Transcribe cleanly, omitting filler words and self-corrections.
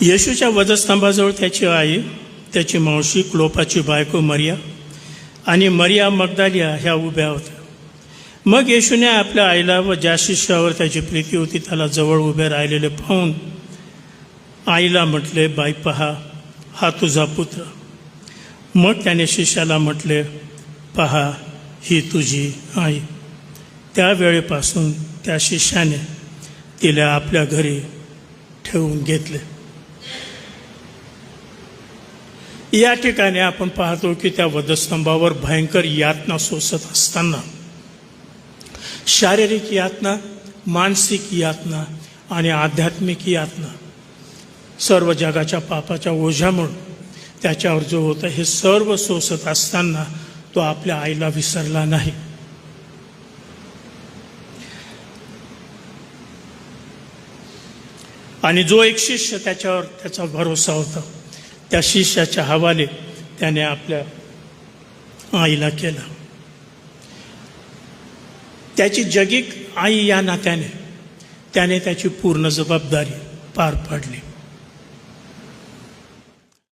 येशूच्या वधस्तंभाजवळ त्याची आई, त्याची मावशी, क्लोपाची बायको मरिया आणि मरिया मगदालिया ह्या उभ्या होत्या. मग येशूने आपल्या आईला व ज्या शिष्यावर त्याची प्रीती होती त्याला जवळ उभे राहिलेले पाहून आईला म्हटले, बाई पहा, हा तुझा पुत्र. मग त्याने शिष्याला म्हटले, पहा, ही तुझी आई. त्यावेळेपासून त्या शिष्याने तिला आपल्या घरी ठेवून घेतले. या ठिकाणी आपण पाहतो की त्या वधस्तंभावर भयंकर यातना सोसत असताना शारीरिक यातना, मानसिक यातना आणि आध्यात्मिक यातना, सर्व जगाच्या पापाच्या ओझ्यामुळे त्याच्यावर जो होता हे सर्व सोसत असताना तो आपल्या आईला विसरला नाही. आणि जो एक शिष्य त्याच्यावर त्याचा भरोसा होता त्या शिष्याच्या हवाले त्याने आपल्या आईला केला. त्याची जगिक आई या नात्याने त्याने त्याची पूर्ण जबाबदारी पार पाडली.